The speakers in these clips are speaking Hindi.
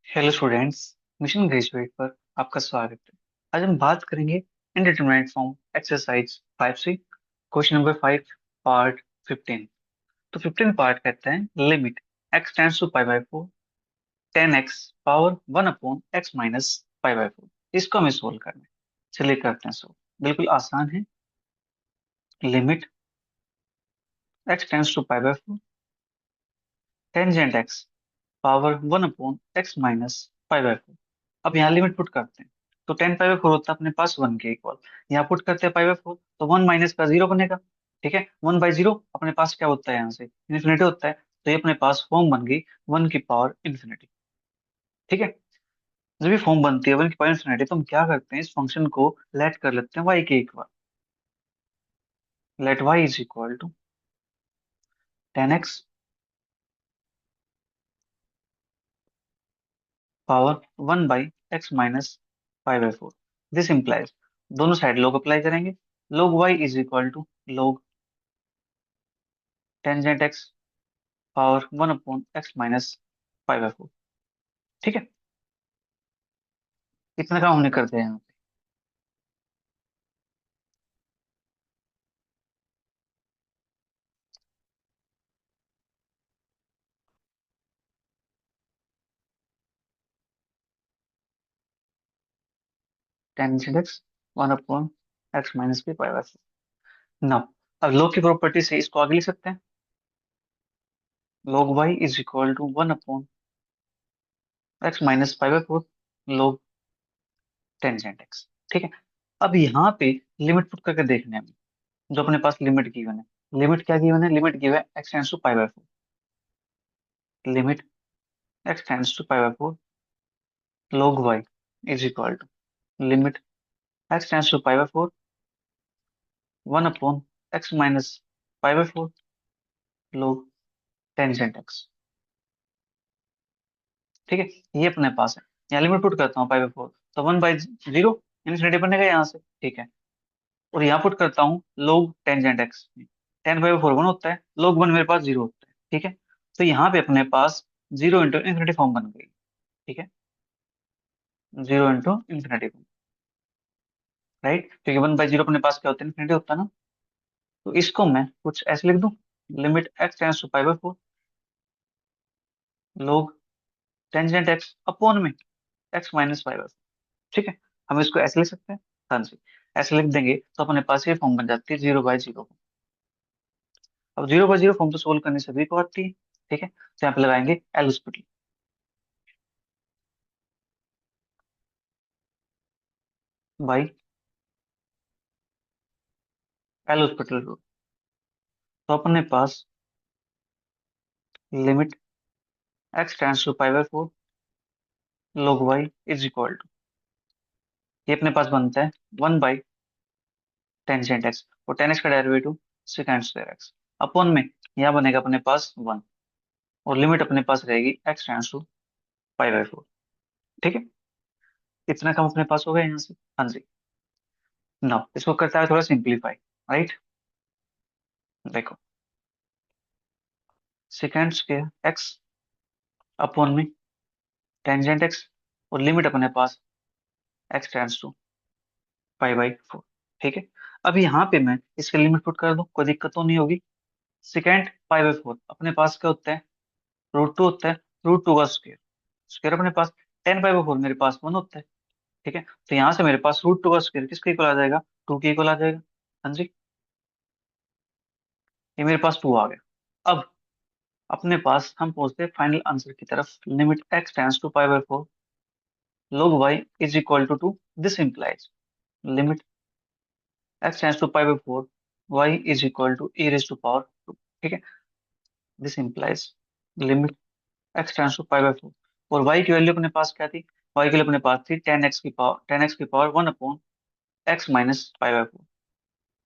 Hello students. मिशन ग्रेजुएट पर आपका स्वागत है। आज हम बात करेंगे indeterminate form exercise 5C question number 5 part 15। तो 15 पार्ट कहता है limit x tends to pi by 4 10x power 1 upon x minus pi by 4। इसको हमें सोल्व करना है। चलिए करते हैं सोल्व। बिल्कुल आसान है। Limit x tends to pi by 4 tangent x power 1 upon x minus pi by 4। अब यहाँ लिमिट पुट करते हैं। तो 10 पाई बाई 4 होता है अपने पास 1 के इक्वल। यहाँ पुट करते हैं पाई बाई 4 तो 1 माइनस का 0 बनेगा। ठीक है, 1 बाई 0 अपने पास क्या होता है, यहाँ से इन्फिनिटी होता है। तो ये अपने पास फॉर्म बन गई 1 की पावर इन्फिनिटी। ठीक है, जब ये फॉर्म बनती है 1 की पावर इन्फिनिटी तो हम क्या करते हैं, इस फंक्शन को लेट कर लेते हैं y के equal. Let y is equal to 10x power 1 by x minus 5/4। This implies, दोनों साइड लोग अप्लाई करेंगे। log y is equal to log tangent x power 1 upon x minus 5/4। ठीक है, इतना काम हमने कर दिया यहाँ पे। Tangent x 1 upon x minus की 5/4। नाउ अब log की प्रॉपर्टी से इसको आगे लिख सकते हैं। log y is equal to 1 upon x minus 5/4 log tangent x। ठीक है, अब यहाँ पे लिमिट पुट करके देखने हैं हमें। जो अपने पास लिमिट गिवन है, लिमिट क्या गिवन है, लिमिट गिवन है x tends to pi by 4। Limit x tends to pi by 4 log y is equal to limit x tends to pi by 4 1 upon x minus pi by 4 log tangent x। ठीक है, ये अपने पास है। यहाँ लिमिट पुट करता हूँ पाई बाई 4 तो 1/0 इन्फिनिटी बनेगा यहाँ से। ठीक है, और यहाँ पुट करता हूँ log टेंजेंट x। 10/4 1 होता है, log 1 मेरे पास 0 होता है। ठीक है, तो यहाँ पे अपने पास 0 इंटू इन्फिनिटी फॉर्म बन गई। ठीक है, 0 इंटू इन्फिनिटी, राइट, क्योंकि 1/0 अपने पास क्या होता है, इन्फिनिटी होता है ना। तो इसको मैं कुछ ऐसे लिख दूं, limit x tends to pi by 4 log tangent x upon में x माइनस पाई बाई 4। ठीक है, हम इसको ऐसे लिख सकते हैं। हाँ जी, ऐसे लिख देंगे तो अपने पास ये फॉर्म बन जाती है 0/0। अब 0/0 फॉर्म तो सोल्व करने से भी को आती है। ठीक है, तो यहाँ पे लगाएंगे L'Hospital. By L'Hospital rule. तो अपने पास limit x tends to pi by 4 log y is equal to, ये अपने पास बनता है 1/टेंजेंट x, और 10x का derivative second square x upon में, यहाँ बनेगा अपने पास 1, और लिमिट अपने पास रहेगी x tends to pi by 4। ठीक है, इतना कम अपने पास हो गया यहाँ से। हाँ जी, नाउ इसको करता है थोड़ा सिंप्लीफाई। राइट, देखो सेकंड स्क्वायर x अपॉन में टेंजेंट x, और लिमिट अपने पास x tends to pi by 4। ठीक है, अब यहाँ पे मैं इसके लिमिट पुट कर दूं, कोई दिक्कत तो नहीं होगी। सेकंड पाई बाई 4 अपने पास क्या होता है, √2 होता है। √2 का स्क्वायर, स्क्वायर अपने पास 10/4 मेरे पास 1 होता है। ठीक है, तो यहाँ से मेरे पास √2 का स्क्वायर किसके इक्वल आ जाएगा, 2 के इक्वल आ जाएगा। हाँ जी, ये मेरे पास 2 आ गया। अब अपने पास हम पहुंचते हैं फाइनल आंसर की तरफ। Limit x tends to pi by 4 log y is equal to 2। This implies limit x tends to pi by 4 y is equal to e raise to power 2। ठीक है, this implies limit x tends to pi by 4, और y की वैल्यू अपने पास क्या थी, y की वैल्यू अपने पास थी 10x की power 1 upon x minus pi by 4।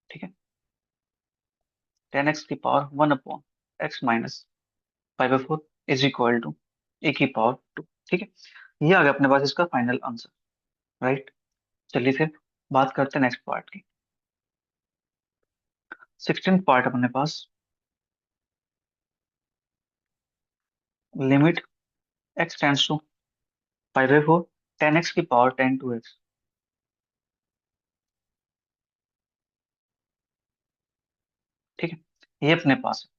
ठीक है, 10x की power 1 upon x minus pi by 4 is equal to e की पावर 2। ठीक है, ये आ गया अपने पास इसका फाइनल आंसर। राइट, चलिए फिर बात करते हैं नेक्स्ट पार्ट की। 16th पार्ट अपने पास, limit x tends to π/4 10x की पावर 10 2x। ठीक है, ये अपने पास है।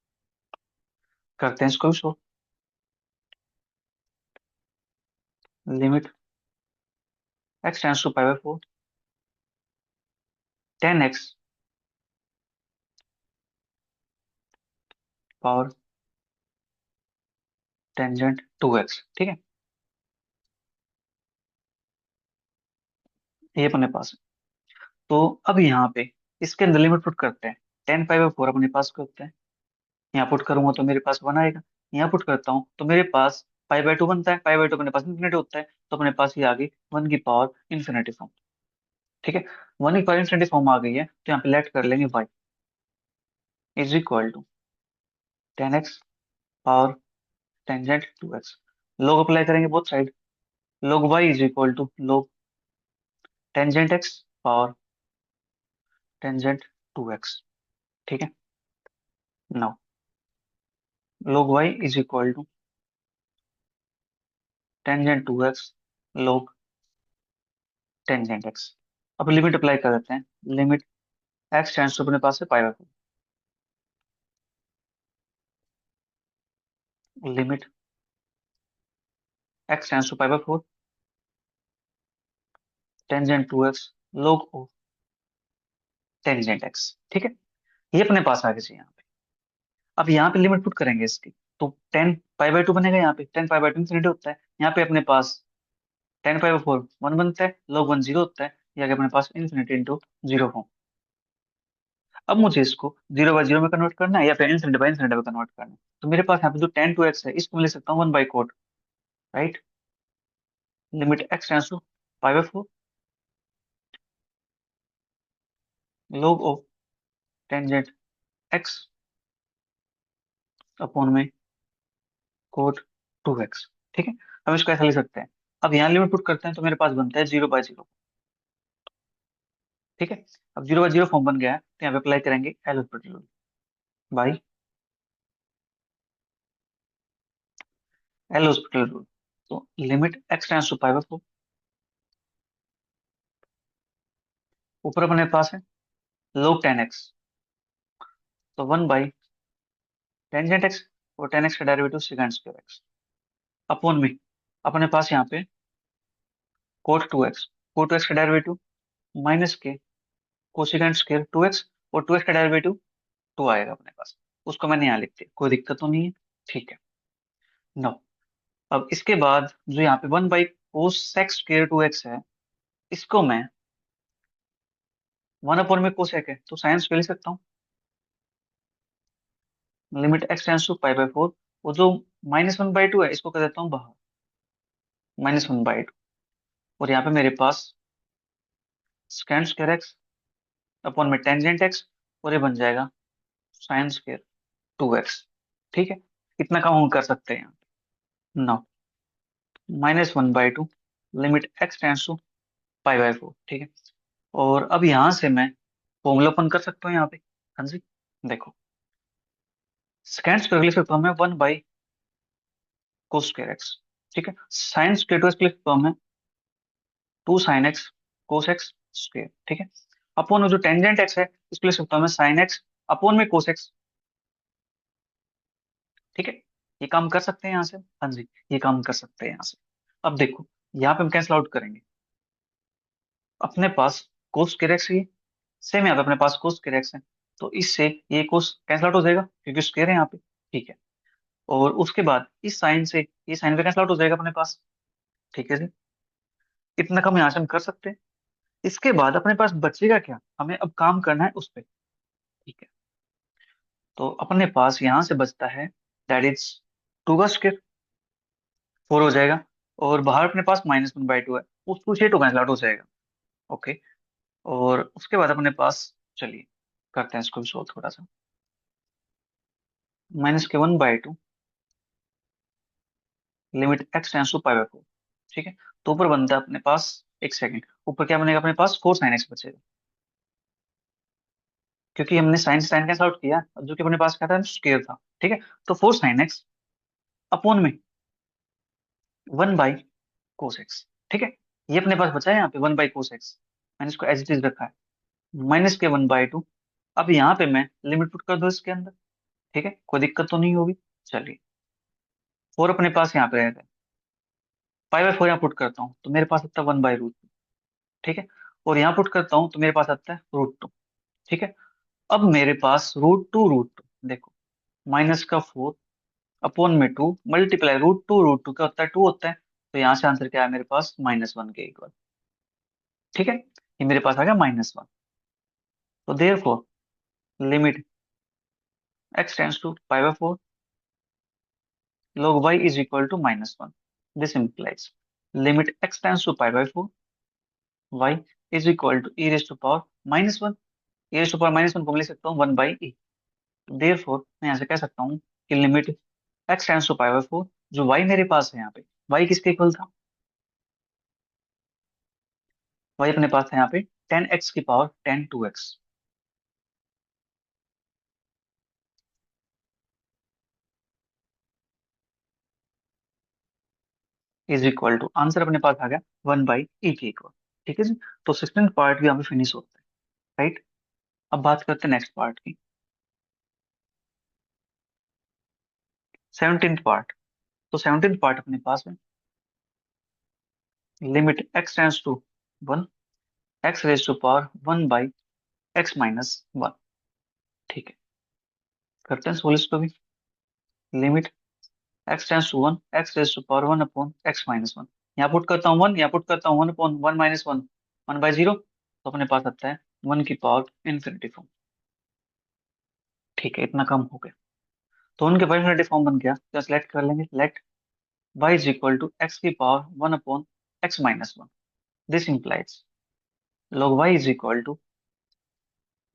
करते हैं इसको भी सो। Limit x tends to π/4 10x power tangent 2x। ठीक है, ये अपने पास है। तो अब यहाँ पे इसके अंदर लिमिट पुट करते हैं। 10 π/4 अपने पास करते हैं। यहाँ पुट करूंगा तो मेरे पास 1 आएगा। यहाँ पुट करता हूँ तो मेरे पास π/2 बनता है। π/2 अपने पास इन्फिनिटी होता है, तो अपने पास ये आ गई 1 की पावर इन्फिनिटी फॉर्म। ठीक है, 1 की पावर इन्फिनिटी फॉर्म आ गई है, तो यहाँ पे लेट कर लेंगे y is equal to 10x power tangent 2x। Log apply करेंगे both side. Log y is equal to log tangent x power tangent 2x। ठीक है, now log y is equal to tangent 2x log tangent x। अब लिमिट अप्लाई कर देते हैं। लिमिट x टेंस टू अपने पास है π/4। Limit x tends to π/4 tangent 2x log of tangent x। ठीक है, ये अपने पास आ गई यहाँ पे। अब यहाँ पे लिमिट पुट करेंगे इसकी, तो 10 π/2 बनेगा। यहाँ पे 10 π/2 इंफिनिटी होता है। यहाँ पे अपने पास 10 π/4 1 बनता है, log 1 0 होता है। ये आ गया अपने पास इन्फिनिटी इंटू जीरो फॉर्म। अब मुझे इसको 0/0 में कन्वर्ट करना है या फिर इन्फिनिटी में कन्वर्ट करना है। तो मेरे पास यहाँ पे जो 10 2x है, इसको मैं लिख सकता हूँ 1/4। Right, limit x tends to π/4 log of tangent x upon में कोट 2x। ठीक है, हम इसको ऐसा लिख सकते हैं। अब यहाँ लिमिट पुट करते हैं तो मेरे पास बनता है 0/0। ठीक है, अब 0/0 फॉर्म बन गया है, तो यहाँ पे अप्लाई करेंगे L hospital rule by L'Hospital rule. तो लिमिट x टेंस टू π/4, ऊपर अपने पास है log 10x, तो 1/टेंजेंट x, और 10x का derivative second square x upon में अपने पास यहाँ पे कोट 2x का डेरिवेटिव माइनस के कोसेकेंट स्क्वायर 2x, और 2x का डेरिवेटिव 2 आएगा अपने पास। उसको मैंने यहाँ लिख दिया, कोई दिक्कत तो नहीं है। ठीक है, नो। अब इसके बाद जो यहाँ पे 1/कोसेक स्क्वायर 2x है, इसको मैं 1 अपॉन में कोसेक है तो साइंस ले सकता हूँ। लिमिट x टेंस टू π/4, वो जो -1/2 है, इसको कर देता हूँ बाहर, -1/2। और यहाँ पे मेरे पास सेकंड स्क्वायर एक्स अपॉन में टेंजेंट एक्स, और ये बन जाएगा साइन स्क्वायर 2x। ठीक है, इतना काम हम कर सकते हैं यहाँ पे। Now -1/2 limit x tends to π/4। ठीक है, और अब यहाँ से मैं फॉर्मूला ओपन कर सकता हूँ यहाँ पे। हाँ जी, देखो, सेकंड स्क्वायर लिख सकता हूँ मैं 1/cos2x। ठीक है, साइन स्क्वायर 2x लिख सकता हूँ मैं 2 sin x cos x square. ठीक है, अपॉन में जो टेंजेंट x है, इसको लिख सकता हूँ मैं sin x अपॉन में cos x। ठीक है, ये काम कर सकते हैं यहाँ से। हाँ जी, ये काम कर सकते हैं यहाँ से। अब देखो, यहाँ पे हम कैंसिल आउट करेंगे। अपने पास cos स्क्वायर x ही सेम, यहाँ पे अपने पास cos स्क्वायर x है, तो इससे ये cos कैंसिल आउट हो जाएगा क्योंकि स्क्वायर है यहाँ पे। ठीक है, और उसके बाद इस साइन से ये साइन पे कैंसिल आउट हो जाएगा अपने पास। ठीक है जी, इतना कम यहाँ से हम कर सकते हैं। इसके बाद अपने पास बचेगा क्या, हमें अब काम करना है उस पे। ठीक है, तो अपने पास यहाँ से बचता है दैट इज 2 का स्क्वायर 4 हो जाएगा, और बाहर अपने पास -1/2 है, उसको से 2 कैंसिल आउट हो जाएगा। ओके, और उसके बाद अपने पास, चलिए करते हैं इसको भी सॉल्व थोड़ा सा। -1/2 लिमिट x टेंस टू π/4। ठीक है, तो ऊपर बनता है अपने पास, एक सेकंड, ऊपर क्या बनेगा अपने पास 4 sin x बचेगा, क्योंकि हमने साइन कैंसिल आउट किया, अब जो कि अपने पास क्या था, स्क्वायर था। ठीक है, तो 4 sin x अपॉन में 1/2 कोस एक्स। ठीक है, ये अपने पास बचा है यहाँ पे 1/cos x। मैंने इसको एज इट इज रखा है, -के 1/2। अब यहाँ पे मैं लिमिट पुट कर दूं इसके अंदर। ठीक है, कोई दिक्कत तो नहीं होगी। चलिए, 4 अपने पास यहाँ पे रहेगा, 5/4 यहाँ पुट करता हूँ तो मेरे पास आता है 1/√2। ठीक है, और यहाँ पुट करता हूँ तो मेरे पास आता है √2। ठीक है, अब मेरे पास √2 देखो, -4 अपॉन में 2 मल्टीप्लाई √2 क्या होता है, 2 होता है। तो यहाँ से आंसर क्या है मेरे पास, -1 के इक्वल। ठीक है, ये मेरे पास आ गया -1। तो therefore limit x tends to π/4 log y is equal to -1। This implies limit x tends to π/4 y is equal to e raised to power -1। e raised to power -1 को मैं लिख सकता हूँ 1/e। therefore मैं यहाँ से कह सकता हूँ कि लिमिट x tends to π/4, जो y मेरे पास है यहाँ पे, y किसके इक्वल था, y अपने पास था यहाँ पे 10x की power 10 2x is equal to, answer अपने पास आ गया 1/e के इक्वल। ठीक है जी, तो 16th पार्ट भी यहाँ पे फिनिश होता है। राइट, अब बात करते हैं नेक्स्ट पार्ट की, 17th पार्ट। तो 17th पार्ट अपने पास है limit x tends to 1 x raise to power 1/x-1। ठीक है, करते हैं सोल्व इसको भी। Limit x tends to 1 x raise to power 1/x-1। यहाँ पुट करता हूँ 1, यहाँ पुट करता हूँ 1/1 1/0। तो अपने पास आता है 1 की पावर इन्फिनिटी फॉर्म। ठीक है, इतना कम हो गया, तो उनके पावर इन्फिनिटी फॉर्म बन गया, तो सेलेक्ट कर लेंगे। Let y is equal to x की power 1/x-1। This implies log y is equal to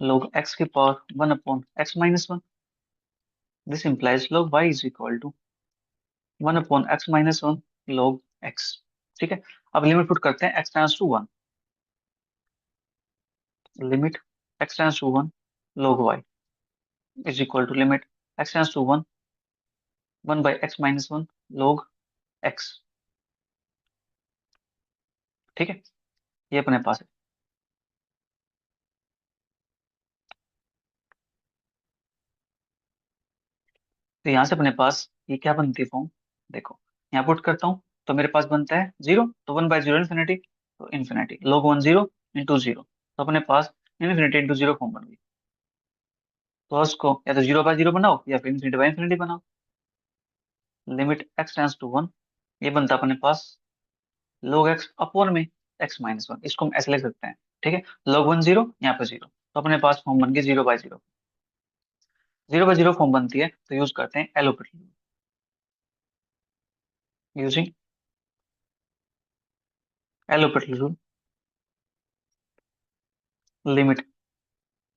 log x की power 1/x-1। This implies log y is equal to 1/x-1 log x। ठीक है, अब लिमिट पुट करते हैं x tends to 1। Limit x tends to 1 log y is equal to limit x tends to 1 1/x-1 log x। ठीक है, ये अपने पास है। तो यहाँ से अपने पास ये क्या बनती है फॉर्म, देखो, यहाँ पुट करता हूँ तो मेरे पास बनता है 0, तो 1/0 इन्फिनिटी, तो इन्फिनिटी log 1 0 इंटू 0। तो अपने पास इन्फिनिटी इंटू 0 फॉर्म बन गई। तो उसको या तो 0/0 बनाओ या फिर इन्फिनिटी बनाओ। लिमिट x टेंस टू 1, ये बनता है अपने पास log x अपॉन में x-1। इसको हम ऐसे लिख सकते हैं। ठीक है, log 1 0, यहाँ पे 0, तो अपने पास फॉर्म बन गई 0/0। 0/0 फॉर्म बनती है तो यूज करते हैं L'Hospital, using L'Hospital rule. Limit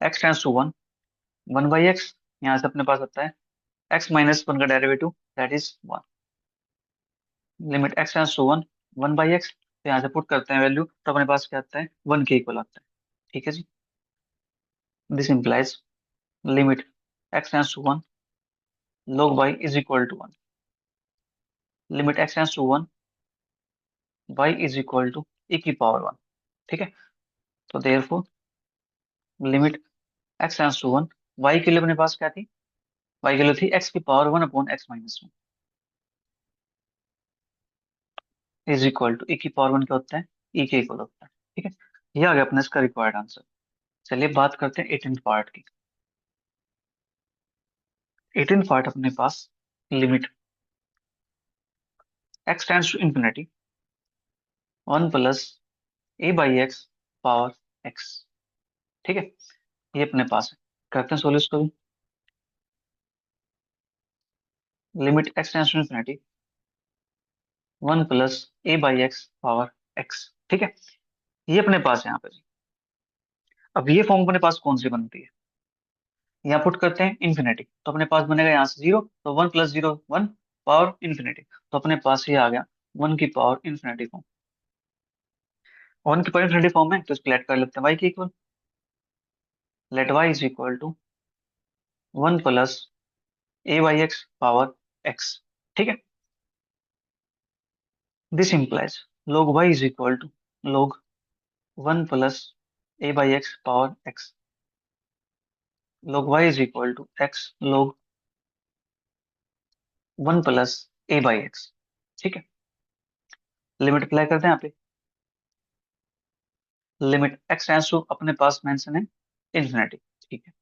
x tends to 1 1/x, यहाँ से अपने पास आता है x-1 का derivative, that is 1। Limit x tends to 1 1/x, तो यहाँ से पुट करते हैं वैल्यू, तो अपने पास क्या आता है 1 के इक्वल आता है। ठीक है जी, this implies limit x tends to 1 log y is equal to 1। Limit x tends to 1 y is equal to e की पावर 1। ठीक है, तो therefore limit x tends to 1, y के लिए अपने पास क्या थी, y के लिए थी x की power 1/x-1 is equal to e की पावर 1 क्या होता है, e के इक्वल होता है। ठीक है, ये आ गया अपने इसका रिक्वायर्ड आंसर। चलिए बात करते हैं 18th पार्ट की। 18th पार्ट अपने पास limit x tends to infinity 1 plus a/x power x। ठीक है, ये अपने पास है, करते हैं सोल्व इसको भी। Limit x tends to infinity 1 plus a/x power x। ठीक है, ये अपने पास है यहाँ पे। अब ये फॉर्म अपने पास कौन सी बनती है, यहाँ पुट करते हैं इन्फिनिटी, तो अपने पास बनेगा यहाँ से 0, तो 1 + 0 1 पावर इन्फिनिटी, तो अपने पास ये आ गया 1 की पावर इन्फिनिटी फॉर्म। 1 की पावर इन्फिनिटी फॉर्म है तो इसको लेट कर लेते हैं y के equal. Let y is equal to 1 plus a/x power x। ठीक है, this implies log y is equal to log 1 + a/x power x। log y is equal to x log 1 + a/x। ठीक है, लिमिट अप्लाई करते हैं यहाँ पे। लिमिट x टेंड्स टू अपने पास मेंशन है इन्फिनिटी। ठीक है,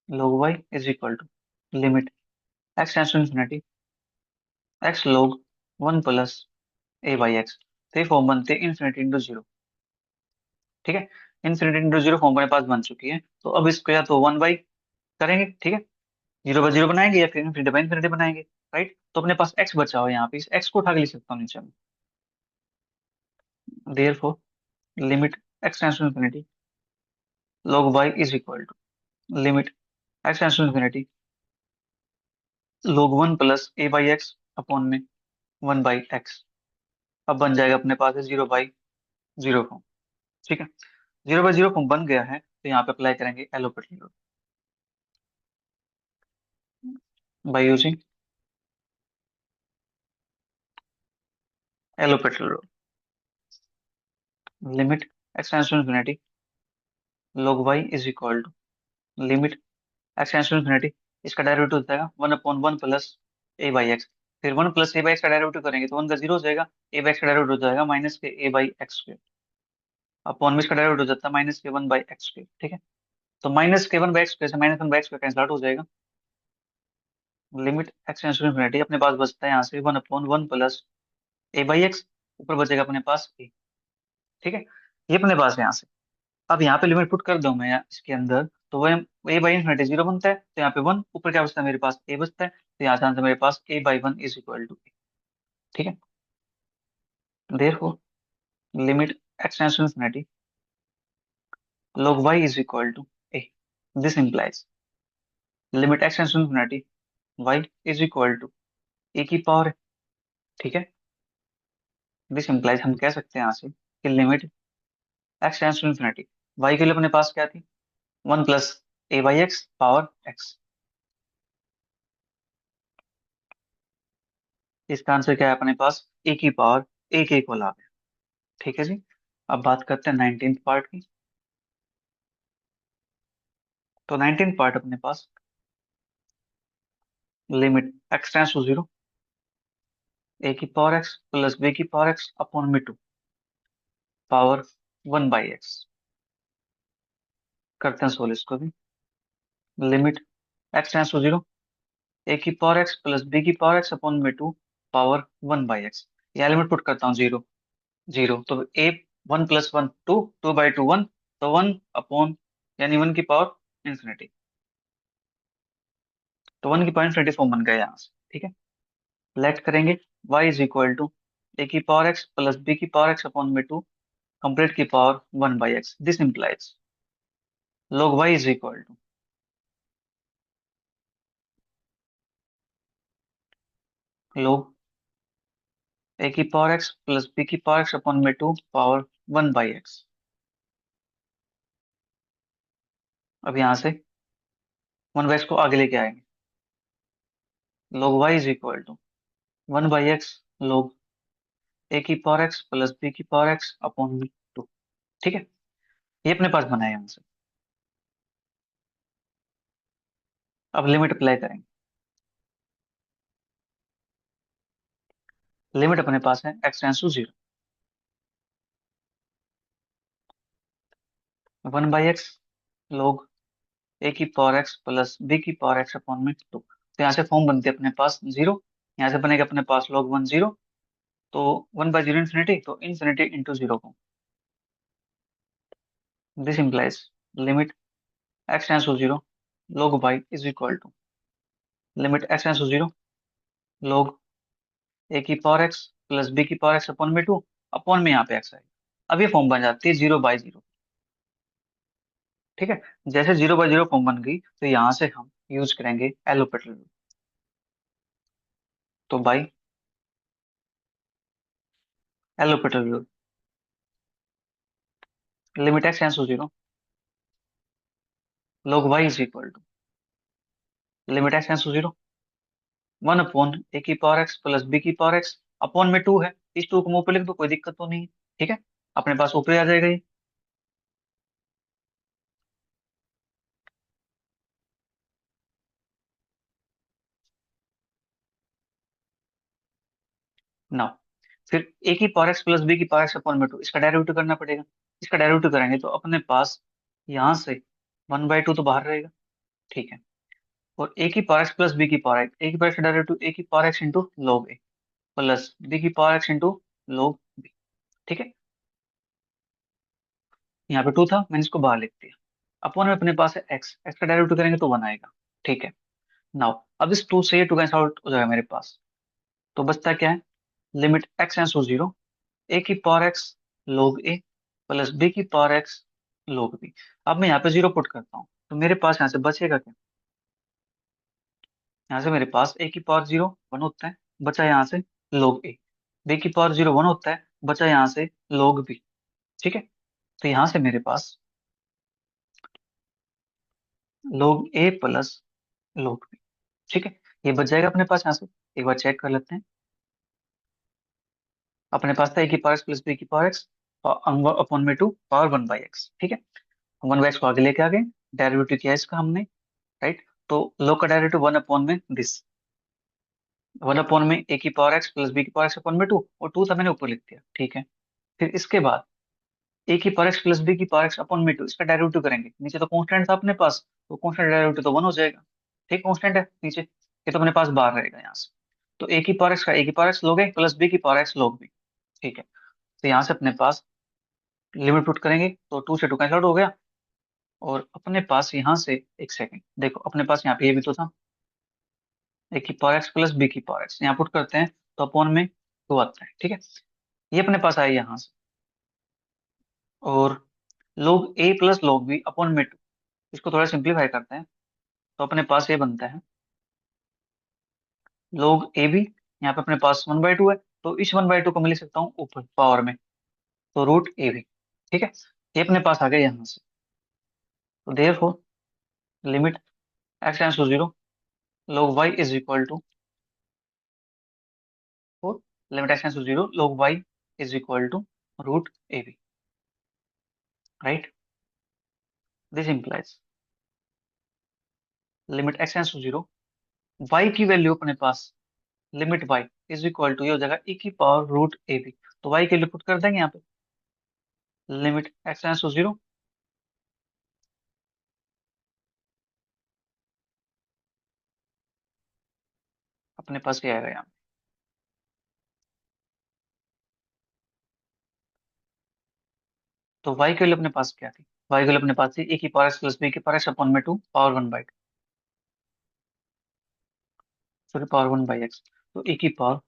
log y is equal to limit x tends to infinity x log 1 + a/x। तो ये फॉर्म बनते हैं इन्फिनिटी इंटू जीरो। ठीक है, इन्फिनिटी इंटू जीरो फॉर्म अपने पास बन चुकी है, तो अब इसको या तो 1 बाई करेंगे, ठीक है, 0/0 बनाएंगे, या फिर इन्फिनिटी बाई इन्फिनिटी बनाएंगे। राइट, तो अपने पास x बचा हुआ है, यहाँ पे इस x को उठा के लिख सकता हूँ नीचे में। Therefore limit x tends to infinity log y is equal to limit x tends to infinity log 1 + a/x upon में 1/x। अब बन जाएगा अपने पास है 0/0 फॉर्म। ठीक है, 0/0 फॉर्म बन गया है, तो यहाँ पे अप्लाई करेंगे L'Hospital rule by using L'Hospital rule. Limit x tends to infinity log y is equal to limit x tends to infinity, इसका डेरिवेटिव हो जाएगा 1/1 + a/x। फिर 1 + a/x का डेरिवेटिव करेंगे तो 1 का 0 हो जाएगा, a/x का डेरिवेटिव हो जाएगा -के a/x²। अपॉन में इसका डेरिवेटिव हो जाता है -के 1/x²। ठीक है, तो -के 1/x² से -1/x² कैंसिल आउट हो जाएगा। Limit x tends to infinity अपने पास बचता है यहाँ से 1/1 + a/x, ऊपर बचेगा अपने पास a। ठीक है, ये अपने पास है यहाँ से। अब यहाँ पे लिमिट पुट कर दूं मैं इसके अंदर, तो वह a/इन्फिनिटी 0 बनता है, तो यहाँ पे 1, ऊपर क्या बचता है मेरे पास a बचता है, तो यहाँ से आंसर मेरे पास a/1 is equal to a। ठीक है, therefore limit x tends to infinity log y is equal to a। This implies limit x tends to infinity y is equal to a की पावर है। ठीक है, दिस इंप्लाइज हम कह सकते हैं यहाँ से कि limit x tends to infinity y के लिए अपने पास क्या थी, 1 + a/x पावर x। इसका आंसर क्या है अपने पास, a की पावर एक एक वाला आ गया। ठीक है जी, अब बात करते हैं 19th पार्ट की। तो 19th पार्ट अपने पास limit x tends to 0 a की पावर x + b की पावर x अपॉन में 2 पावर 1/x। करते हैं सोल्व इसको भी। Limit x tends to 0 a की पावर x + b की पावर x अपॉन में 2 पावर 1/x। यहाँ लिमिट पुट करता हूँ 0 0, तो a 1 + 1 2, 2/2 1, तो 1 अपॉन यानी 1 की पावर इंफिनिटी, तो 1 की पावर इंफिनिटी फॉर्म बन गया यहाँ से। ठीक है, लेट करेंगे y is equal to a की पावर x + b की पावर x अपॉन में 2 कंप्लीट की power 1/x। This implies log y is equal to log a की पावर x + b की पावर x अपॉन में 2 पावर 1/x। अब यहाँ से 1/x को आगे लेके आएंगे, log y is equal to 1/x log a की पावर x + b की पावर x अपॉन में 2। ठीक है, ये अपने पास बना है यहाँ से। अब लिमिट अप्लाई करेंगे। लिमिट अपने पास है x tends to 0 1/x log a की पावर x + b की पावर x अपॉन में 2। तो यहाँ से फॉर्म बनती है अपने पास 0, यहाँ से बनेगा अपने पास log 1 0, तो 1/0 इंफिनिटी, तो इंफिनिटी इंटू 0 को। This implies limit x tends to 0 log y is equal to limit x tends to 0 log a की पावर x + b की पावर x अपॉन में 2, अपॉन में यहाँ पे x आएगा। अब ये फॉर्म बन जाती है 0/0। ठीक है, जैसे 0/0 फॉर्म बन गई, तो यहाँ से हम यूज करेंगे एलोपेटल रूल। तो by एलोपेटल rule limit x tends to 0 log y is equal to limit X tends to zero, 1/a की पावर x प्लस b की पावर x, अपॉन में 2 है, इस 2 को मुंह पे लिख दो, कोई दिक्कत तो नहीं है। ठीक है, अपने पास ऊपर ही आ जाएगा ये। नाउ फिर a की पावर x प्लस b की पावर x अपॉन में 2, इसका डेरिवेटिव करना पड़ेगा। इसका डेरिवेटिव करेंगे तो अपने पास यहाँ से 1/2 तो बाहर रहेगा। ठीक है, और a की पावर x प्लस b की पावर x, a की पावर x का डेरिवेटिव a की power x into log A plus b की power x into log B. ठीक है, यहाँ पे 2 था, मैंने इसको बाहर लिख दिया। अपॉन में अपने पास है x, x का डेरिवेटिव करेंगे तो 1 आएगा। ठीक है, नाउ अब इस 2 से ये 2 कैंसिल आउट हो जाएगा मेरे पास, तो बचता क्या है, limit x tends to zero, a की power x log a plus b की पावर x log b। अब मैं यहाँ पे जीरो पुट करता हूँ, तो मेरे पास यहाँ से बचेगा क्या, यहाँ से मेरे पास a की पावर 0 1 होता है, बचा यहाँ से log a, b की पावर 0 1 होता है, बचा यहाँ से log b। ठीक है, तो यहाँ से मेरे पास log a plus log b। ठीक है, ये बच जाएगा अपने पास यहाँ से। एक बार चेक कर लेते हैं, अपने पास था a की पावर x प्लस b की पावर x और अपॉन में 2 पावर 1/x। ठीक है, 1/x को आगे लेके आ गए, डेरिवेटिव किया इसका हमने। राइट, तो log का डेरिवेटिव 1 अपॉन में दिस, 1 अपॉन में a की पावर x प्लस b की पावर x अपॉन में 2, और 2 था मैंने ऊपर लिख दिया। ठीक है, फिर इसके बाद a की पावर x प्लस b की पावर x अपॉन में 2, इसका डेरिवेटिव करेंगे, नीचे तो कांस्टेंट था अपने पास, तो कांस्टेंट डेरिवेटिव तो 1 हो जाएगा। ठीक, कांस्टेंट है नीचे, ये तो अपने पास बाहर रहेगा यहाँ से। तो a की पावर x लोगे प्लस b की पावर x लोग भी। ठीक है, तो यहाँ से अपने पास लिमिट पुट करेंगे तो 2 से 2 कैंसिल आउट हो गया, और अपने पास यहाँ से, एक सेकंड देखो, अपने पास यहाँ पे ये भी तो था, a की पावर x प्लस b की पावर x, यहाँ पुट करते हैं तो अपॉन में 2 आता है। ठीक है, ये अपने पास आया यहाँ से, और log a plus log b upon में 2, इसको थोड़ा सिंप्लीफाई करते हैं तो अपने पास ये बनता है log a b, यहाँ पे अपने पास 1/2 है, तो इस 1/2 को मैं लिख सकता हूँ ऊपर पावर में, तो रूट ए बी। ठीक है, ये अपने पास आ गया यहाँ से, तो therefore limit x tends to zero, log y is equal to 4, limit x tends to zero log y is equal to root A B. Right, this implies limit x tends to zero, y की वैल्यू अपने पास, limit y is equal to, ये हो जाएगा e की पावर रूट ए बी, तो y के लिए पुट कर देंगे यहाँ पे, limit x tends to zero, अपने पास ये आएगा यहाँ पे। तो y के लिए अपने पास क्या थी, y के लिए अपने पास थी a की पावर x प्लस b की पावर x अपॉन में 2 पावर 1/2, सॉरी पावर 1/x, तो e की पावर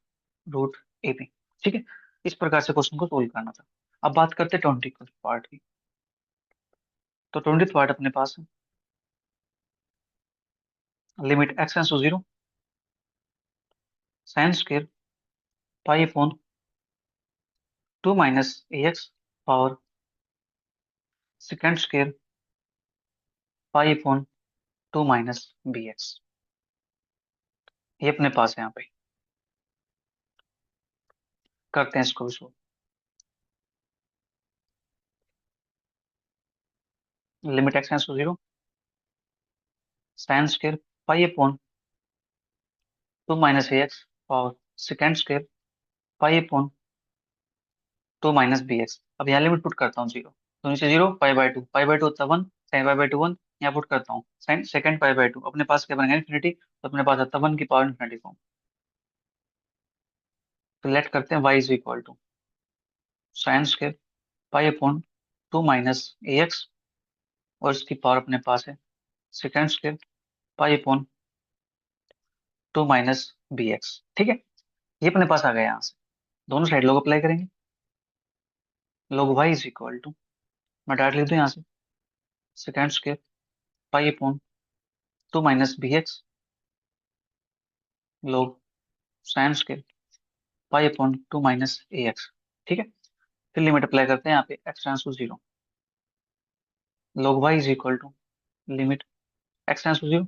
रूट ए बी। ठीक है, इस प्रकार से क्वेश्चन को सोल्व करना था। अब बात करते हैं 20 पार्ट की। तो 20 पार्ट अपने पास है, limit x tends to zero, sine square pi upon 2 minus A X power second square pi upon 2 minus B X, ये अपने पास है यहाँ पे। करते हैं इसको भी solve। Limit x tends to zero, sine square pi upon 2 minus A X power second square pi upon 2 minus B X. अब यहाँ लिमिट पुट करता हूँ जीरो, तो नीचे जीरो, पाई बाई टू होता है 1, साइन पाई बाई टू 1, यहाँ पुट करता हूँ sine second pi by two, अपने पास क्या बनेगा इन्फिनिटी, तो अपने पास आता है 1 की पावर इन्फिनिटी फॉर्म। तो लेट करते हैं y is equal to sine square pi upon 2 minus A X, और इसकी पावर अपने पास है second square pi upon 2 minus B X. ठीक है, ये अपने पास आ गया यहाँ से, दोनों साइड लोग अप्लाई करेंगे, log y is equal to, मैं डायरेक्ट लिख दूँ यहाँ से, second square pi upon 2 minus B X log sine square pi upon 2 minus A X. ठीक है, फिर लिमिट अप्लाई करते हैं यहाँ पे x tends to zero, log y is equal to limit x tends to zero,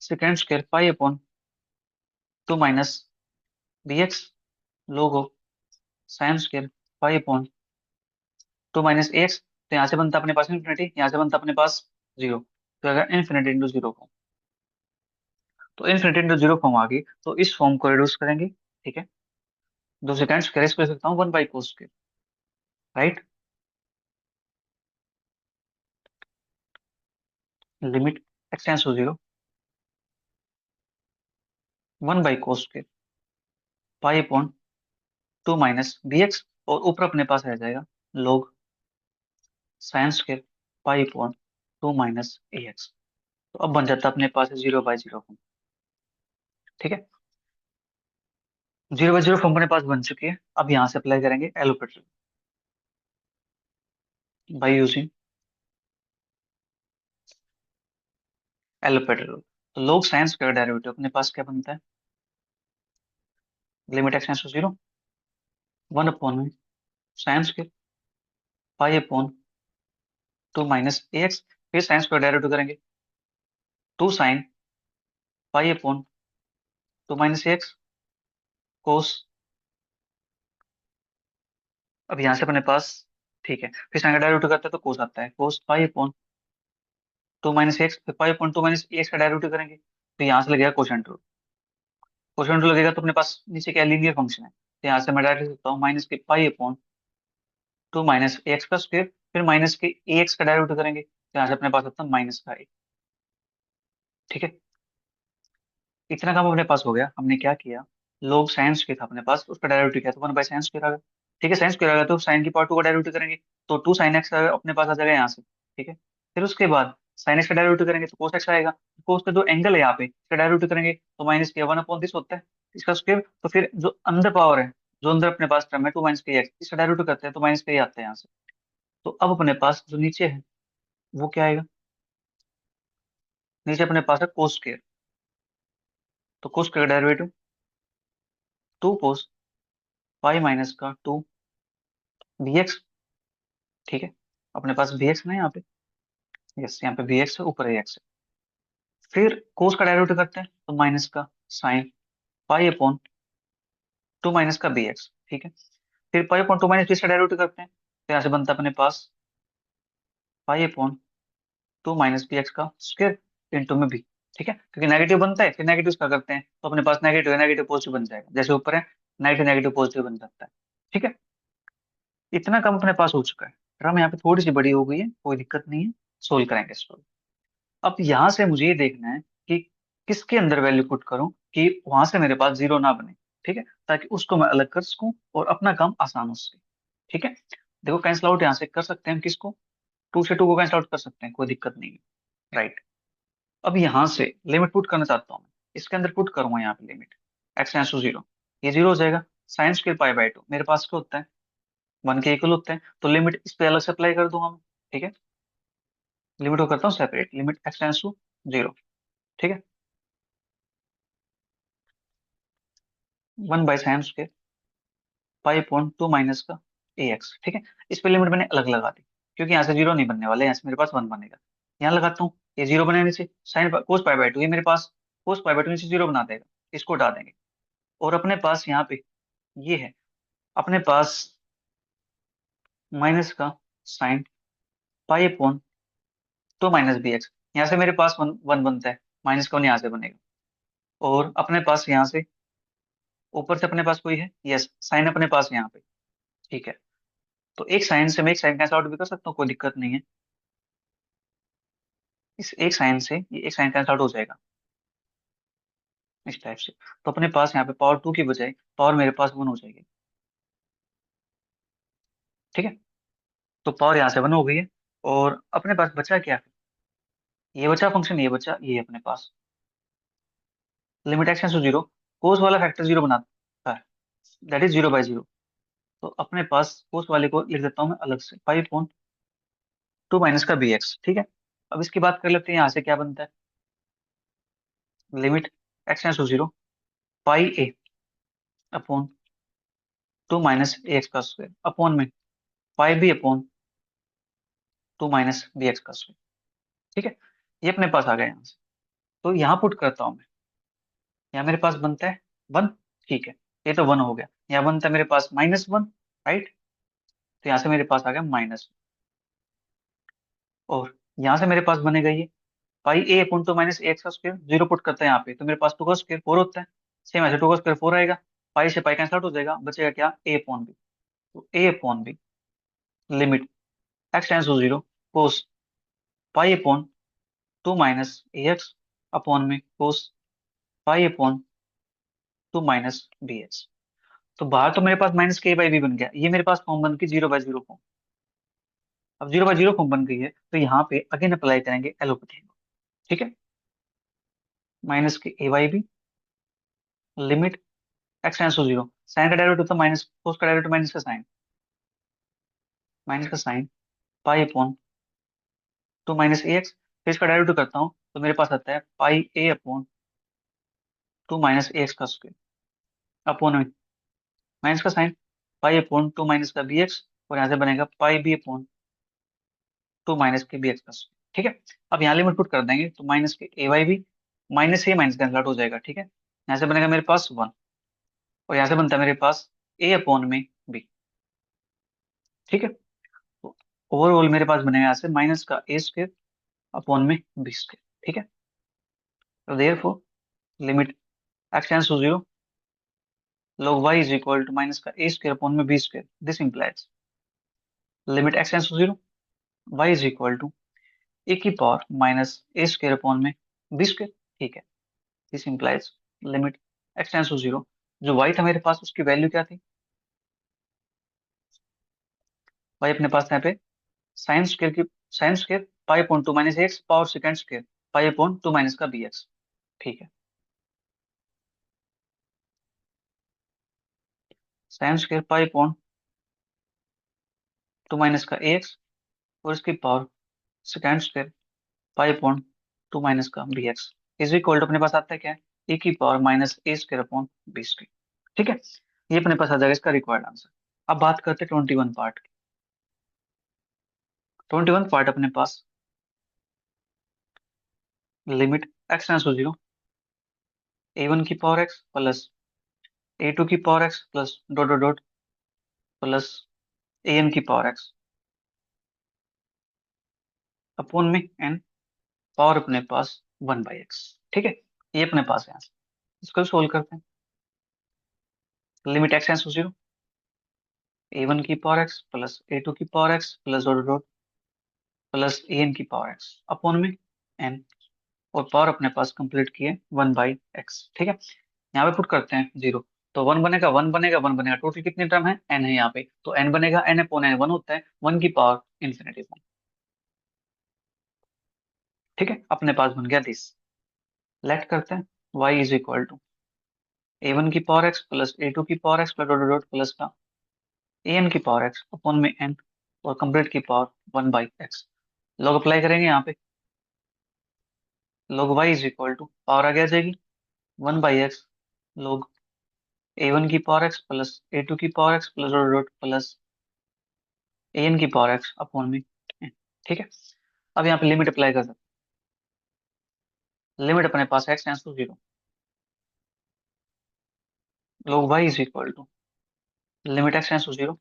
second square pi upon 2 - bx log sine square pi upon 2 - ax। तो यहाँ से बनता अपने पास इन्फिनिटी, यहाँ से बनता अपने पास जीरो। तो अगर इन्फिनिटी इंटू जीरो फॉर्म, तो इन्फिनिटी इंटू जीरो फॉर्म आ गई, तो इस फॉर्म को रिड्यूस करेंगे। ठीक है, दो सेकेंड स्क्वायर इसको लिख सकता हूँ 1/cos square, right. Limit X tends to zero 1/cos square pi upon 2 - bx, और ऊपर अपने पास रह जाएगा log sine square pi upon 2 - ax। तो अब बन जाता है अपने पास 0/0 फॉर्म। ठीक है, 0/0 फॉर्म अपने पास बन चुकी है। अब यहाँ से अप्लाई करेंगे एलोपेटल बाई यूजिंग एलोपेटल। तो log साइन स्क्वायर डेरिवेटिव अपने पास क्या बनता है, limit X tends to zero 1 upon sine square pi upon 2 - ax। फिर साइन स्क्वायर डेरिवेटिव करेंगे, 2 sin pi upon 2 - ax cos. अब यहाँ से अपने पास, ठीक है, फिर साइन का डेरिवेटिव करते हैं तो कोस आता है, कोस पाई अपॉन 2 - x। फिर पाई अपॉन 2 - ax का डेरिवेटिव करेंगे तो यहाँ से लगेगा कोशेंट रूल। कोशेंट रूल लगेगा तो अपने पास नीचे क्या लीनियर फंक्शन है, तो यहाँ से मैं डायरेक्ट लिख सकता हूँ माइनस के पाई अपॉन 2 - ax का स्क्वायर। फिर माइनस के ax का डेरिवेटिव करेंगे तो यहाँ से अपने पास आता है माइनस का a। ठीक है, इतना काम अपने पास हो गया। हमने क्या किया, लोग साइंस के था अपने पास, उसका डेरिवेटिव किया तो 1/sin स्क्वायर आ गया। ठीक है, साइन स्क्वायर आ गया तो साइन की पावर टू का डेरिवेटिव करेंगे तो 2 sin x अपने पास आ जाएगा यहाँ से। ठीक है, फिर उसके बाद साइन एक्स का डेरिवेटिव करेंगे तो cos x आएगा। कोस का जो एंगल है यहाँ पे इसका डेरिवेटिव करेंगे तो माइनस के 1/this होता है इसका स्क्वायर। तो फिर जो अंदर पावर है, जो अंदर अपने पास टर्म है 2 - x, इसका डेरिवेटिव करते हैं तो माइनस के आता है यहाँ से। तो अब अपने पास जो नीचे है वो क्या आएगा, नीचे अपने पास है कोस स्क्वायर। तो cos square derivative 2 cos pi minus का 2 bx। ठीक है, अपने पास bx ना यहाँ पे, यस यहाँ पे bx है, ऊपर ax है। फिर कोस का डेरिवेटिव करते हैं तो माइनस का साइन पाई अपॉन 2 - का bx। ठीक है, फिर पाई अपॉन 2 - b का डेरिवेटिव करते हैं तो यहाँ से बनता है अपने पास पाई अपॉन 2 - bx का स्क्वायर इंटू में b। ठीक है, क्योंकि नेगेटिव बनता है फिर नेगेटिव का करते हैं तो अपने पास नेगेटिव है, नेगेटिव पॉजिटिव बन जाएगा, जैसे ऊपर है नेगेटिव नेगेटिव पॉजिटिव बन जाता है। ठीक है, इतना कम अपने पास हो चुका है। टर्म यहाँ पे थोड़ी सी बड़ी हो गई है, कोई दिक्कत नहीं है, सोल्व करेंगे इसको। अब यहाँ से मुझे ये देखना है कि किसके अंदर वैल्यू पुट करूं कि वहां से मेरे पास जीरो ना बने। ठीक है, ताकि उसको मैं अलग कर सकूं और अपना काम आसान हो सके। ठीक है, देखो कैंसिल आउट यहाँ से कर सकते हैं हम किसको, 2 से 2 को कैंसिल आउट कर सकते हैं, कोई दिक्कत नहीं है, राइट। अब यहाँ से लिमिट पुट करना चाहता हूँ मैं, इसके अंदर पुट करूंगा यहाँ पे limit X tends to zero, ये जीरो हो जाएगा। साइन स्क्वायर पाई/2 मेरे पास क्या होता है, 1 के इक्वल होता है, तो लिमिट इस पे अलग से अप्लाई कर दूंगा मैं। ठीक है, लिमिट को करता हूँ separate, limit X tends to zero. ठीक है, 1/sin स्क्वायर पाई अपॉन 2 - का ax। ठीक है, इस पे लिमिट मैंने अलग लगा दी क्योंकि यहाँ से जीरो नहीं बनने वाले, यहाँ से मेरे पास 1 बनेगा। यहाँ लगाता हूँ, ये जीरो बनाने से साइन कोस पाई/2, ये मेरे पास कोस पाई/2 नीचे जीरो बना देगा, इसको हटा देंगे। और अपने पास यहाँ पे ये है, अपने पास माइनस का साइन पाई अपॉन 2 - bx। यहाँ से मेरे पास 1 बनता है, माइनस का 1 यहाँ से बनेगा। और अपने पास यहाँ से ऊपर से अपने पास कोई है, यस साइन अपने पास यहाँ पे। ठीक है, तो एक साइन से मैं एक साइन कैंसिल आउट भी कर सकता हूँ, कोई दिक्कत नहीं है। इस एक साइन से ये एक साइन कैंसिल आउट हो जाएगा इस टाइप से। तो अपने पास यहाँ पे पावर 2 की बजाय पावर मेरे पास 1 हो जाएगी। ठीक है, तो पावर यहाँ से 1 हो गई है। और अपने पास बचा क्या, ये बचा फंक्शन, ये बचा ये अपने पास लिमिट एक्स टू जीरो, कोस वाला फैक्टर जीरो बनाता है, दैट इज 0/0। तो अपने पास कोस वाले को लिख देता हूँ मैं अलग से, 5/2 - का bx। ठीक है, अब इसकी बात कर लेते हैं, यहाँ से क्या बनता है, limit X to zero pi A upon 2 - ax का स्क्वायर अपॉन में पाई बी अपॉन 2 - bx का स्क्वायर। ठीक है, ये अपने पास आ गया यहाँ से। तो यहाँ पुट करता हूँ मैं। यहाँ मेरे पास बनता है 1। ठीक है, ये तो 1 हो गया। यहाँ बनता है मेरे पास -1, राइट। तो यहाँ से मेरे पास आ गया माइनस। और यहाँ से मेरे पास बनेगा ये पाई A upon two minus A x का स्क्वायर। जीरो पुट करते हैं यहाँ पे तो मेरे पास टू का स्क्वायर 4 होता है। सेम ऐसे 2 का स्क्वायर 4 आएगा। पाई से पाई कैंसिल आउट हो जाएगा, बचेगा क्या, ए अपॉन बी। तो A upon B limit X tends to zero cos pi upon two minus A X upon में cos pi upon two minus B X. तो बाहर तो मेरे पास माइनस के बाई बी बन गया, ये मेरे पास फॉर्म बन गई 0/0 फॉर्म। अब 0/0 फॉर्म बन गई है तो यहाँ पे अगेन अप्लाई करेंगे एलोपैथी। ठीक है, माइनस के A by B limit X tends to zero. Sine का डेरिवेटिव होता है माइनस, कोस का डेरिवेटिव माइनस का साइन, माइनस का sine pi upon two minus A X. फिर इसका डेरिवेटिव करता हूँ तो मेरे पास आता है पाई A upon two minus A x का स्क्वायर अपॉन में माइनस का sine pi upon two minus का बी एक्स। और यहाँ से बनेगा पाई बी अपॉन टू माइनस के बी एक्स का स्क्वायर। ठीक है, अब यहाँ लिमिट पुट कर देंगे तो माइनस के ए वाई बी, माइनस से माइनस कैंसिल आउट हो जाएगा। ठीक है, यहाँ से बनेगा मेरे पास 1। और यहाँ से बनता है मेरे पास ए अपॉन में बी। ठीक है, तो ओवरऑल मेरे पास बनेगा यहाँ से माइनस का ए स्क्वायर अपॉन में बी स्क्वायर। ठीक है, तो therefore limit X tends to zero log y is equal to minus का ए स्क्वायर अपॉन में B square. This implies limit X tends to zero y is equal to A की power minus A square upon में बी स्क्वायर। ठीक है, this implies limit X tends to zero, जो y था मेरे पास उसकी वैल्यू क्या थी, y अपने पास था यहाँ पे साइन स्क्वायर की, sine square pi upon two minus X power second square pi upon two minus का बी एक्स। ठीक है, sine square pi upon two minus का ए एक्स और इसकी power second square pi upon two minus का B X is equal to अपने पास आता है क्या है, ए की power minus A square upon B square. ठीक है, ये अपने पास आ जाएगा इसका रिक्वायर्ड आंसर। अब बात करते हैं 21 पार्ट की। 21 पार्ट अपने पास limit X tends to zero A one की power X plus A two की power X plus dot dot dot plus A N की पावर एक्स अपॉन में एन पावर अपने पास 1/x। ठीक है, ये अपने पास है यहाँ से। इसको सोल्व करते हैं। Limit X tends to zero A one की power X plus A two की power X plus dot dot plus A N की पावर एक्स अपॉन में एन। और पावर अपने पास कंप्लीट किए 1/x। ठीक है, यहाँ पे पुट करते हैं जीरो। तो 1 बनेगा, 1 बनेगा, 1 बनेगा। टोटल कितने टर्म है, n है यहाँ पे, तो n बनेगा, n अपॉन n 1 होता है, 1 की पावर इंफिनिटी 1। ठीक है, अपने पास बन गया दिस। लेट करते हैं y is equal to A one की power X plus A two की power X plus dot dot plus का ए एन की पावर एक्स अपॉन में n और कंप्लीट की पावर 1/x। लॉग अप्लाई करेंगे यहाँ पे। log y is equal to power आगे आ जाएगी 1/x log ए वन की power X plus A two की power X plus dot dot plus A N की पावर एक्स अपॉन में n। ठीक है, अब यहाँ पे लिमिट अप्लाई कर सकते हैं। लिमिट अपने पास X tends to zero log y is equal to limit X tends to zero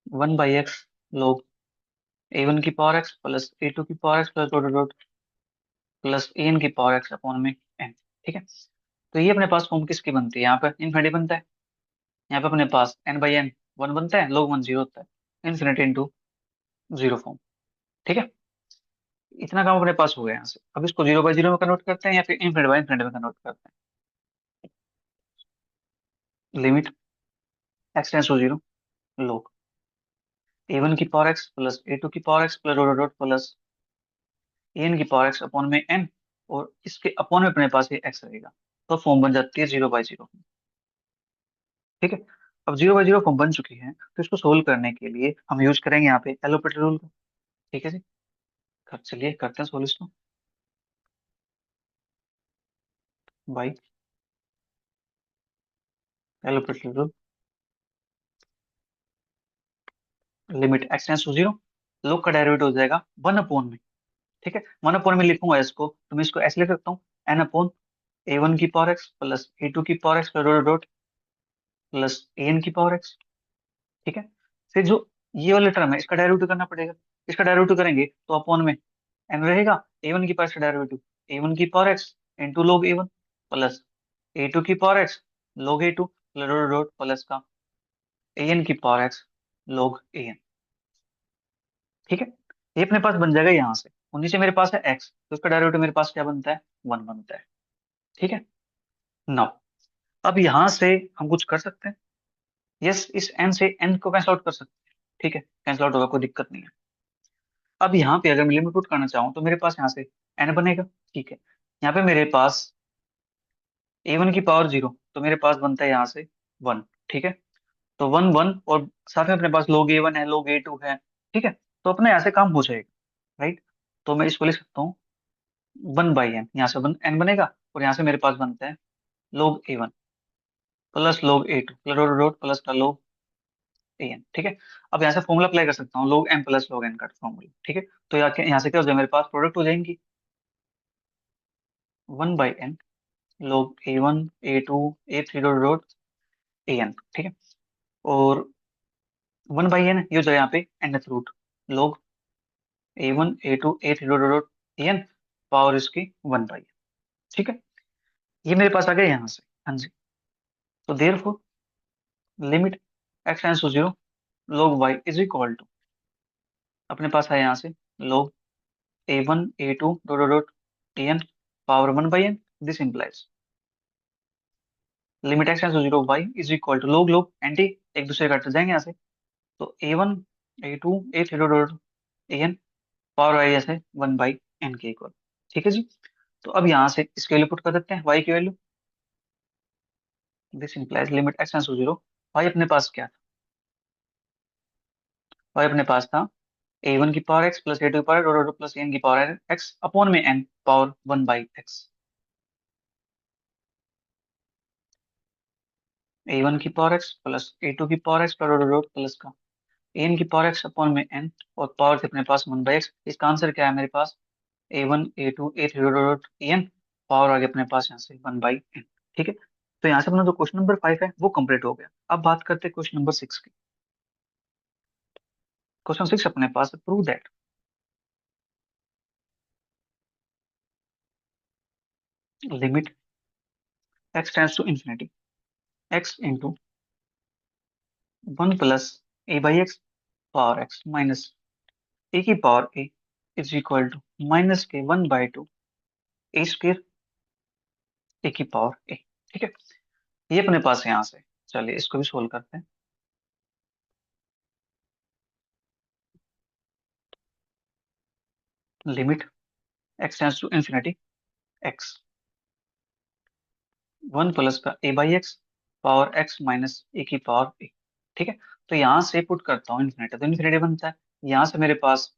1/x log A one की power X plus A two की power X plus dot dot plus A N की पावर एक्स अपॉन में n। ठीक है, तो ये अपने पास फॉर्म किसकी बनती है, यहाँ पर इनफिनिटी बनता है। यहाँ पे अपने पास n/n 1 बनता है, log 1 0 होता है, इन्फिनिटी इंटू जीरो फॉर्म। ठीक है, इतना काम अपने पास हो गया यहाँ से। अब इसको 0/0 में कन्वर्ट करते हैं या फिर इनफिनिटी में कन्वर्ट करते हैं। Limit X tends to zero log A one की power X plus A two की power X plus dot dot plus A N की पावर एक्स अपॉन में n। और इसके अपॉन में अपने पास ये x रहेगा, तो फॉर्म बन जाती है 0/0। ठीक है, अब 0/0 फॉर्म बन चुकी है तो इसको सोल्व करने के लिए हम यूज करेंगे यहाँ पे एलोपेटल रूल को। ठीक है जी, चलिए करते हैं सोल्व इसको। By एलोपेटल rule limit X tends to zero, log का डेरिवेटिव हो जाएगा 1 अपॉन में। ठीक है, 1 अपॉन में लिखूंगा इसको तो मैं इसको ऐसे लिख सकता हूँ, n/a1 की पावर x प्लस a2 की power x dot dot plus an की पावर x। ठीक है, फिर जो ये वाला टर्म है इसका डेरिवेटिव करना पड़ेगा। इसका डेरिवेटिव करेंगे तो अपॉन में n रहेगा, a1 की पावर का डेरिवेटिव a1 की power x into log a1 plus a2 की power x log a2 plus dot dot plus का an की पावर x log an। ठीक है, ये अपने पास बन जाएगा यहाँ से, और नीचे मेरे पास है x, तो इसका डेरिवेटिव मेरे पास क्या बनता है, 1 बनता है। ठीक है, नाउ अब यहाँ से हम कुछ कर सकते हैं। यस, इस n से n को कैंसिल आउट कर सकते हैं। ठीक है, कैंसिल आउट होगा, कोई दिक्कत नहीं है। अब यहाँ पे अगर मैं लिमिट पुट करना चाहूँ तो मेरे पास यहाँ से n बनेगा। ठीक है, यहाँ पे मेरे पास a1 की पावर 0, तो मेरे पास बनता है यहाँ से 1। ठीक है, तो 1 1, और साथ में अपने पास log a1 है, log a2 है। ठीक है, तो अपने यहाँ से काम हो जाएगा, राइट। तो मैं इसको लिख सकता हूँ 1/n, यहाँ से 1 n बनेगा, और यहाँ से मेरे पास बनता है log a1 plus log a2 plus dot dot plus का log an। ठीक है, अब यहाँ से फॉर्मूला अप्लाई कर सकता हूँ, log m plus log n का फॉर्मूला। ठीक है, तो यहाँ से क्या हो जाए, मेरे पास प्रोडक्ट हो जाएंगी 1/n log a1 a2 a3 dot dot an। ठीक है, और 1/n ये हो जाए यहाँ पे nth root log a1 a2 a3 dot dot an, पावर इसकी 1/n। ठीक है, ये मेरे पास आ गया यहाँ से। हाँ जी, तो therefore limit x tends to 0 log y is equal to, अपने पास है यहाँ से log a1 a2 dot dot dot an power 1/n। This implies limit x tends to 0 y is equal to log log anti एक दूसरे काटते जाएंगे यहाँ से, तो a1 a2 a3 dot dot an power y ऐसे 1/n के इक्वल। ठीक है जी, तो अब यहाँ से इसकी वैल्यू पुट कर देते हैं, y की value. This implies limit x tends to 0, y अपने पास क्या था, y अपने पास था a1 की पावर x प्लस a2 की power dot dot plus n की पावर x अपॉन में n पावर 1/x। a1 की पावर x प्लस a2 की power x dot dot dot plus का an की पावर x अपॉन में n, और पावर थे अपने पास 1/x। इसका आंसर क्या है मेरे पास, a1 a2 a3 dot dot n, power आ गया अपने पास यहाँ से 1/n। ठीक है, तो यहाँ से अपना जो क्वेश्चन नंबर 5 है वो कंप्लीट हो गया। अब बात करते हैं क्वेश्चन नंबर 6 की। क्वेश्चन 6 अपने पास prove that limit x tends to infinity x into 1 plus a/x power x minus a की power a is equal to minus के 1/2 a स्क्र a की पावर a। ठीक है, ये अपने पास है यहाँ से। चलिए इसको भी सोल्व करते हैं। Limit x tends to infinity x 1 plus का a/x power x minus a की पावर a। ठीक है, तो यहाँ से पुट करता हूँ इन्फिनिटी, तो इन्फिनिटी बनता है। यहाँ से मेरे पास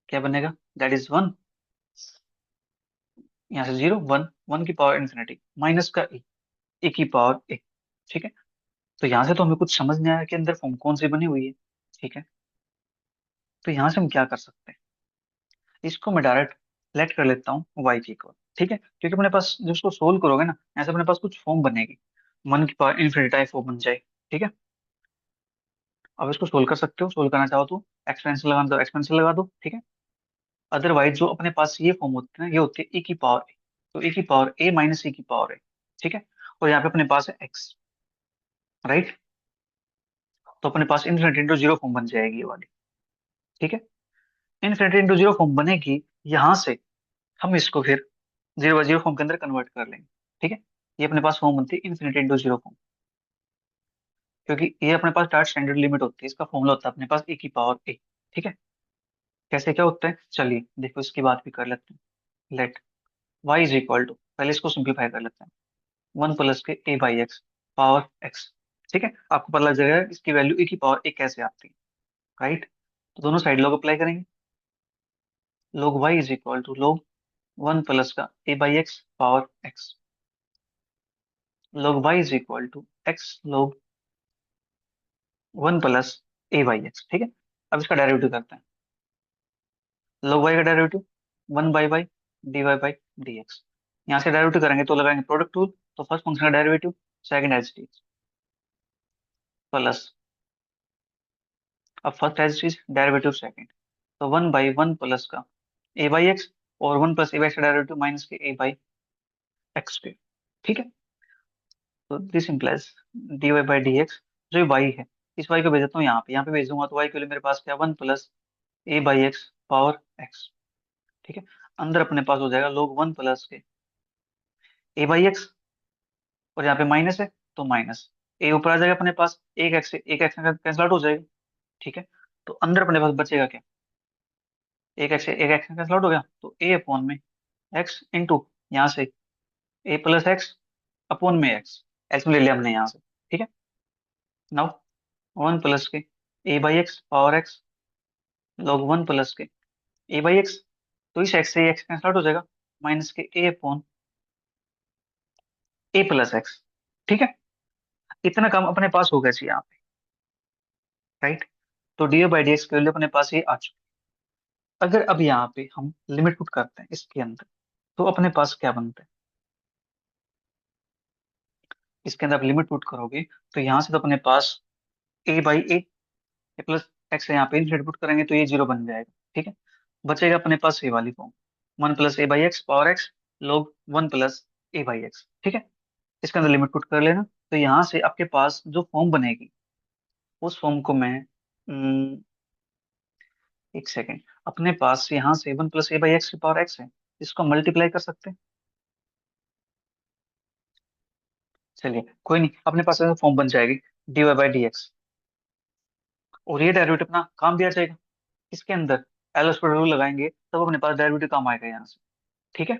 क्या बनेगा, दैट इज 1, यहाँ से 0 1, 1 की पावर इन्फिनिटी माइनस का a की पावर a। ठीक है, तो यहाँ से तो हमें कुछ समझ नहीं आया कि अंदर फॉर्म कौन सी बनी हुई है। ठीक है, तो यहाँ से हम क्या कर सकते हैं, इसको मैं डायरेक्ट लेट कर लेता हूँ y की इक्वल। ठीक है, क्योंकि अपने पास जब इसको सोल्व करोगे ना, ऐसे अपने पास कुछ फॉर्म बनेगी, 1 की पावर इन्फिनिटी टाइप फॉर्म बन जाए। ठीक है, अब इसको सोल्व कर सकते हो, सोल्व करना चाहो तो एक्सपेंशन लगाना तो एक्सपेंशन लगा दो। ठीक है, अदरवाइज जो अपने पास ये फॉर्म होती है ना, ये होती है a की पावर a, तो a की पावर a माइनस a की पावर a। ठीक है, और यहाँ पे अपने पास है x, राइट। तो अपने पास इन्फिनिटी इंटू 0 फॉर्म बन जाएगी ये वाली। ठीक है, इन्फिनिटी इंटू 0 फॉर्म बनेगी, यहाँ से हम इसको फिर 0/0 फॉर्म के अंदर कन्वर्ट कर लेंगे। ठीक है, ये अपने पास फॉर्म बनती है इन्फिनिटी इंटू 0 फॉर्म, क्योंकि ये अपने पास टाइट स्टैंडर्ड लिमिट होती है, इसका फॉर्मूला होता है अपने पास a की पावर a। ठीक है, कैसे क्या होता है, चलिए देखो इसकी बात भी कर लेते हैं। Let y is equal to, पहले इसको सिंप्लीफाई कर लेते हैं, 1 प्लस के a/x पावर x। ठीक है, आपको पता लग जाएगा इसकी वैल्यू a की पावर a कैसे आती है, राइट। तो दोनों साइड लॉग अप्लाई करेंगे, log y is equal to log 1 plus का a/x power x log y is equal to x log 1 plus a/x। ठीक है, अब इसका डेरिवेटिव करते हैं, log y का derivative 1/y dy by dx। यहाँ से डेरिवेटिव करेंगे तो लगाएंगे प्रोडक्ट रूल, तो फर्स्ट फंक्शन का derivative, second as it is, plus, अब first as it is, derivative second, तो 1/1 प्लस का a बाई एक्स, और 1 प्लस a बाई एक्स का डेरिवेटिव माइनस के a बाई एक्स के। ठीक है, तो this implies dy by dx, जो ये y है, इस y को भेज देता हूँ यहाँ पे भेज दूंगा, तो y के लिए मेरे पास क्या, 1 plus a by X power x। ठीक है, अंदर अपने पास हो जाएगा लोग 1 प्लस के a बाई एक्स, और यहाँ पे माइनस है तो माइनस, a ऊपर आ जाएगा अपने पास, एक एक्स कैंसिल आउट हो जाएगा। ठीक है, तो अंदर अपने पास बचेगा क्या, एक एक्स कैंसिल आउट हो गया, तो a अपॉन में x इंटू, यहाँ से a प्लस एक्स अपॉन में एक्स, एक्स में ले लिया हमने यहाँ से। ठीक है, नाउ 1 प्लस के a by X power x log 1 plus के a बाई एक्स, तो इस एक्स से एक्स कैंसिल आउट हो जाएगा, माइनस के a upon a plus X. ठीक है, इतना काम अपने पास हो गया यहाँ पे, राइट। तो डी बाई डी एक्स के वैल्यू अपने पास ये आ चुकी है। अगर अब यहाँ पे हम लिमिट पुट करते हैं इसके अंदर, तो अपने पास क्या बनता है, इसके अंदर आप लिमिट पुट करोगे तो यहाँ से तो अपने पास ए बाई ए प्लस एक्स है, यहाँ पे इनफिनिटी पुट करेंगे तो ये जीरो बन जाएगा। ठीक है, बचेगा अपने पास ये वाली form, 1 plus A by X power x लोग 1 प्लस ए बाई एक्स। ठीक है, इसके अंदर लिमिट पुट कर लेना, तो यहाँ से आपके पास जो फॉर्म बनेगी, उस फॉर्म को मैं, एक सेकेंड, अपने पास यहाँ से 1 प्लस ए बाई एक्स की पावर एक्स है, इसको मल्टीप्लाई कर सकते हैं। चलिए कोई नहीं, अपने पास फॉर्म बन जाएगी D Y by D X, और ये डेरिवेटिव अपना काम भी आ जाएगा। इसके अंदर एल हॉस्पिटल रूल लगाएंगे तब अपने पास डेरिवेटिव काम आएगा यहाँ से। ठीक है,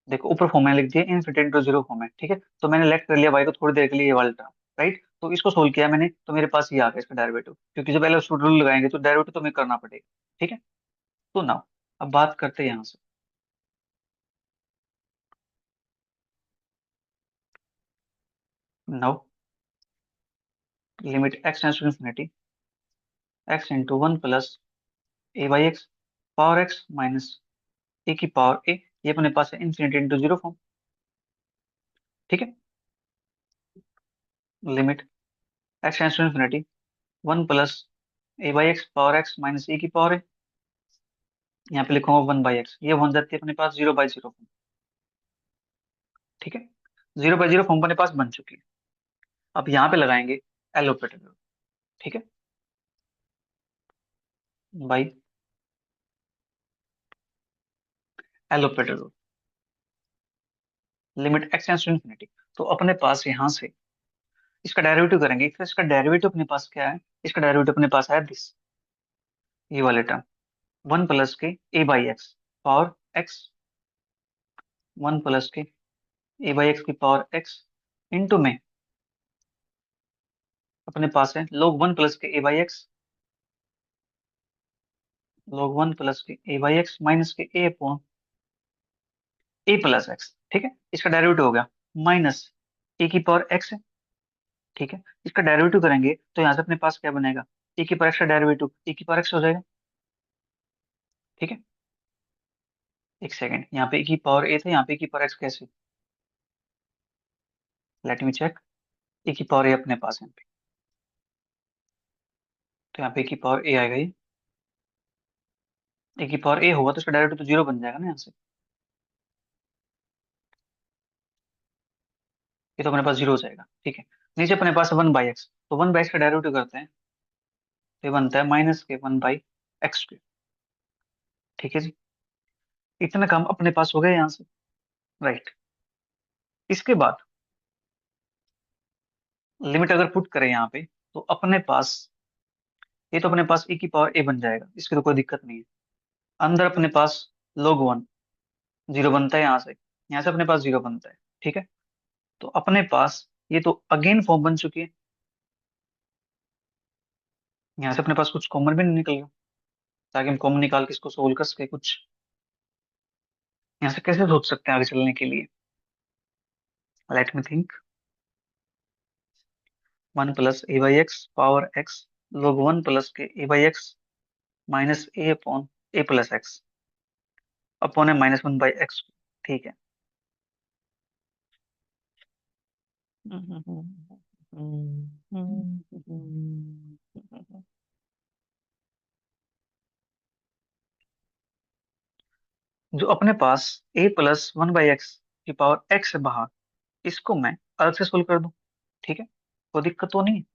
देखो ऊपर फॉर्म मैंने लिख दिया इनफिनिटी इंटू जीरो फॉर्म है। ठीक है, तो मैंने लेट कर लिया y को थोड़ी देर के लिए, ये वाला टर्म, राइट। तो इसको सोल्व किया मैंने, तो मेरे पास ये आ गया इसका डेरिवेटिव, क्योंकि जब एल हॉस्पिटल रूल लगाएंगे तो डेरिवेटिव तो हमें करना पड़ेगा। ठीक है, तो नाउ अब बात करते हैं यहाँ से। Now limit X tends to infinity, X into 1 plus A by X power X minus A की पावर ए, ये अपने पास है इन्फिनिटी इंटू जीरो फॉर्म। ठीक है, limit X tends to infinity 1 plus A by X power X minus A की पावर है, यहाँ पे लिखूंगा 1/x, ये बन जाती है अपने पास 0/0 फॉर्म। ठीक है, 0/0 फॉर्म अपने पास बन चुकी है। अब यहाँ पे लगाएंगे एल ऑपरेटर। ठीक है, by L operator, limit X tends to infinity, तो अपने पास यहाँ से इसका डेरिवेटिव करेंगे, फिर इसका डेरिवेटिव अपने पास क्या है, इसका डेरिवेटिव अपने पास है दिस, ये वाले टर्म, 1 प्लस के A by X power X, 1 plus के ए बाई एक्स की पावर एक्स इंटू में अपने पास है log 1 प्लस के A by X, log 1 plus के ए बाई एक्स माइनस के A upon A plus X. ठीक है, इसका डेरिवेटिव हो गया माइनस ए की पावर एक्स है। ठीक है, इसका डेरिवेटिव करेंगे तो यहाँ से अपने पास क्या बनेगा, ए की पावर एक्स का डेरिवेटिव ए की पावर एक्स हो जाएगा। ठीक है, एक सेकंड, यहाँ पे ए की पावर ए था, यहाँ पे ए की पावर एक्स कैसे, लेट मी चेक। ए की पावर ए अपने पास है यहाँ पे, तो यहाँ पे ए की पावर ए आएगा, ये ए की पावर ए होगा तो इसका डेरिवेटिव तो जीरो बन जाएगा ना यहाँ से, ये तो अपने पास जीरो हो जाएगा। ठीक है, नीचे अपने पास 1/x, तो 1/x का डेरिवेटिव करते हैं, तो ये बनता है माइनस के 1/x²। ठीक है जी, इतना काम अपने पास हो गया यहाँ से, राइट। इसके बाद लिमिट अगर पुट करें यहाँ पे, तो अपने पास, ये तो अपने पास ए की पावर ए बन जाएगा, इसकी तो कोई दिक्कत नहीं है। अंदर अपने पास log 1 जीरो बनता है, यहाँ से अपने पास जीरो बनता है। ठीक है, तो अपने पास ये तो अगेन फॉर्म बन चुकी है, यहाँ से अपने पास कुछ कॉमन भी नहीं निकल गया, ताकि हम कॉमन निकाल के इसको सोल्व कर सके कुछ। यहाँ से कैसे सोच सकते हैं आगे चलने के लिए, let me think. 1 plus A by X power X log 1 plus के A by x minus A upon A plus X. Upon है -1/x। ठीक है। जो अपने पास a+1/x की पावर x है बाहर, इसको मैं अलग से सोल्व कर दूं। ठीक है, कोई दिक्कत तो नहीं है।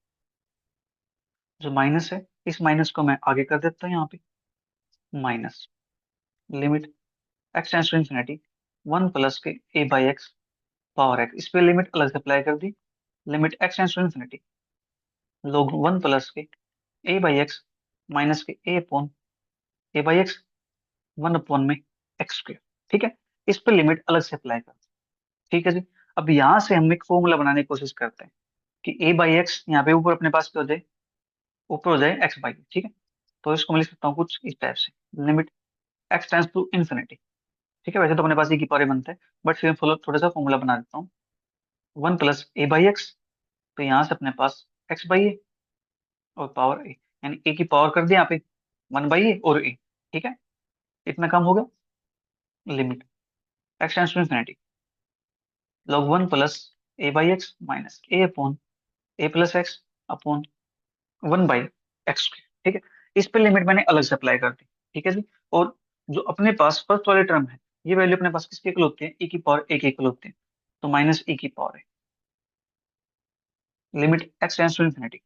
जो माइनस है, इस माइनस को मैं आगे कर देता हूँ यहाँ पे। Minus limit x tends to infinity 1 + के a/x पावर x, इस पे लिमिट अलग से अप्लाई कर दी। Limit x tends to infinity log 1 + के a/x माइनस के a/x 1 में x²। ठीक है, इस पे लिमिट अलग से अप्लाई कर। ठीक है जी। अब यहाँ से हम एक फॉर्मूला बनाने की कोशिश करते हैं कि a/x यहाँ पे ऊपर अपने पास क्या हो जाए, ऊपर हो जाए x/a। ठीक है, तो इसको मैं लिख सकता हूँ कुछ इस टाइप से। Limit x tends to infinity. ठीक है, वैसे तो अपने पास एक ही पावर बनता है, बट फिर मैं थोड़ा सा फॉर्मूला बना देता हूँ। 1 + a/x, तो यहाँ से अपने पास x/a और पावर a, यानी a की पावर कर दिया यहाँ पे 1/a और a। ठीक है, इतना काम हो गया। Limit x tends to infinity log 1 + a/x minus a+x upon 1/x। ठीक है, इस पे लिमिट मैंने अलग से अप्लाई कर दी। ठीक है जी। और जो अपने पास फर्स्ट वाले टर्म है, ये वैल्यू अपने पास किसके इक्वल होती है, e की पावर a के इक्वल होती है, तो -e की पावर है। Limit x tends to infinity